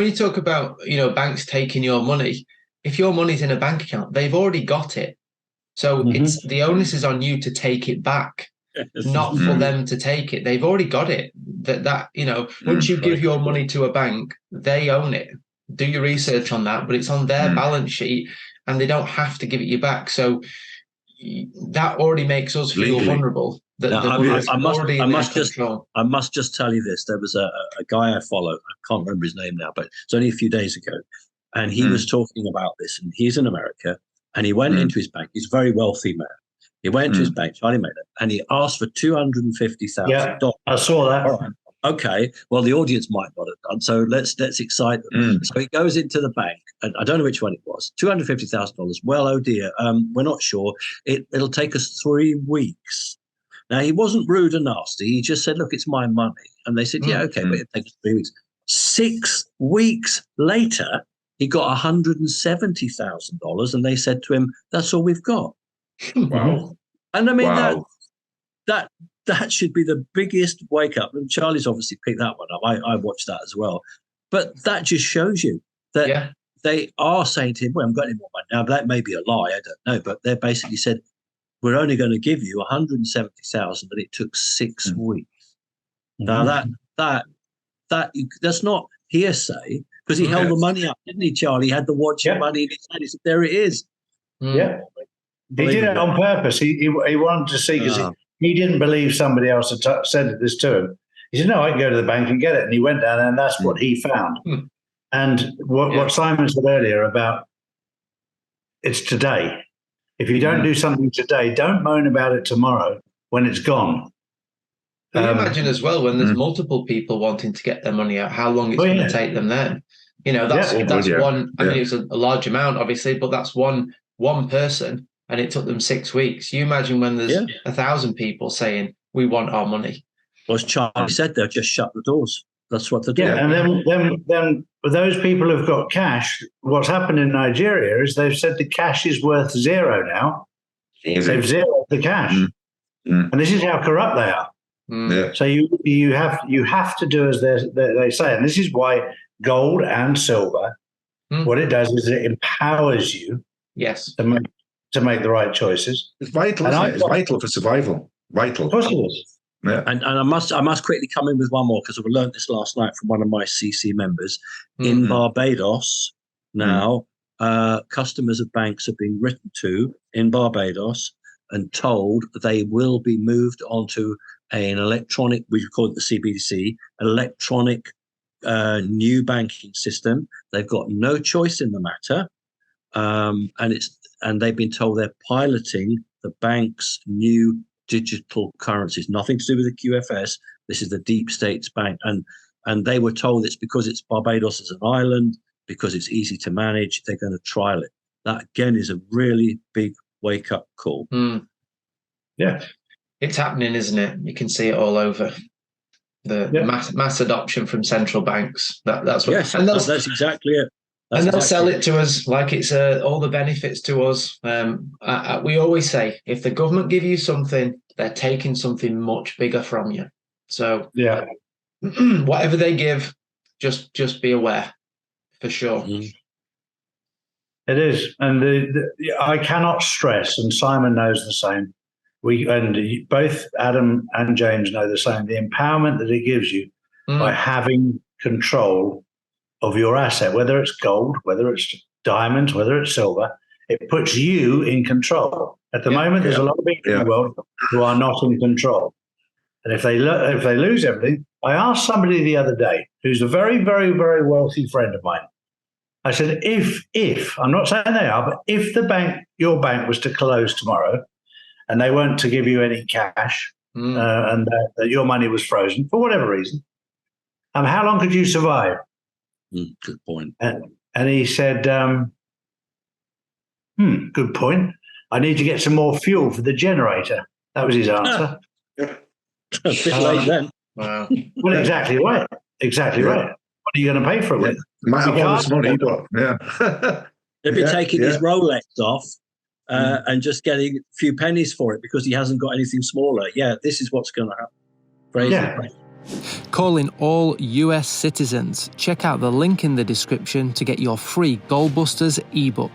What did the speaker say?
when you talk about, banks taking your money, if your money's in a bank account, they've already got it. So it's the onus is on you to take it back, not for them to take it. They've already got it. Once you give your money to a bank, they own it. Do your research on that, but it's on their balance sheet and they don't have to give it you back. So that already makes us feel vulnerable. I must just tell you this. There was a guy I follow. I can't remember his name now, but it's only a few days ago. And he was talking about this, and he's in America, and he went into his bank. He's a very wealthy man. He went to his bank, Charlie Miller, and he asked for $250,000. Yeah, I saw that. All right. Okay, well, the audience might not have done, so let's excite them. So he goes into the bank, and I don't know which one it was, $250,000. Well, oh dear, we're not sure. It'll take us 3 weeks. Now, he wasn't rude and nasty. He just said, look, it's my money. And they said, yeah, okay, but it'll take us 3 weeks. 6 weeks later, he got $170,000, and they said to him, that's all we've got. Wow. And I mean, that should be the biggest wake up. And Charlie's obviously picked that one up. I watched that as well. But that just shows you that they are saying to him, we haven't got any more money. Now, that may be a lie, I don't know. But they basically said, we're only going to give you $170,000, but it took 6 weeks. Now, that's not hearsay, because he held the money up, didn't he, Charlie? He had the watch and money in his hand. He said, there it is. Yeah. He did it on purpose. He wanted to see, because he didn't believe somebody else had said this to him. He said, no, I can go to the bank and get it. And he went down, and that's what he found. And what Simon said earlier about it's today. If you don't do something today, don't moan about it tomorrow when it's gone. Can you imagine as well, when there's multiple people wanting to get their money out, how long it's going to take them then? That's one. I mean, it's a large amount, obviously, but that's one person, and it took them 6 weeks. You imagine when there's 1,000 people saying, we want our money. Well, as Charlie said, they'll just shut the doors. That's what they're doing. Yeah, and then those people who've got cash, what's happened in Nigeria is they've said the cash is worth zero now. They've zeroed the cash. And this is how corrupt they are. So you have to do as they say. And this is why gold and silver, what it does is it empowers you to make the right choices. It's vital, isn't it? It's vital for survival. Vital. Of course it is. Yeah. And I must quickly come in with one more, because I learned this last night from one of my CC members. In Barbados now, customers of banks are being written to in Barbados and told they will be moved onto an electronic, we call it the CBDC, electronic new banking system. They've got no choice in the matter, and they've been told they're piloting the bank's new digital currencies. Nothing to do with the QFS. This is the Deep States Bank, and they were told it's because it's Barbados as an island, because it's easy to manage. They're going to trial it. That again is a really big wake up call. Yeah. It's happening, isn't it? You can see it all over. The mass adoption from central banks. That's what. Yes, and that's exactly it. And they'll sell it to us like it's all the benefits to us. We always say, if the government give you something, they're taking something much bigger from you. So whatever they give, just be aware, for sure. It is, and I cannot stress, and Simon knows the same. Both Adam and James know the same. The empowerment that it gives you by having control of your asset, whether it's gold, whether it's diamonds, whether it's silver, it puts you in control. At the moment, there's a lot of people in the world who are not in control. And if they lose everything, I asked somebody the other day, who's a very, very, very wealthy friend of mine. I said, if I'm not saying they are, but if your bank was to close tomorrow, and they weren't to give you any cash, and that your money was frozen for whatever reason, how long could you survive? Good point. And he said, good point. I need to get some more fuel for the generator. That was his answer. A bit late then. Wow. Well, exactly right. Exactly right. What are you going to pay for it with? Might have all this money, but They'll be taking his Rolex off and just getting a few pennies for it because he hasn't got anything smaller. Yeah, this is what's going to happen. Crazy. calling all US citizens. Check out the link in the description to get your free Goalbusters ebook.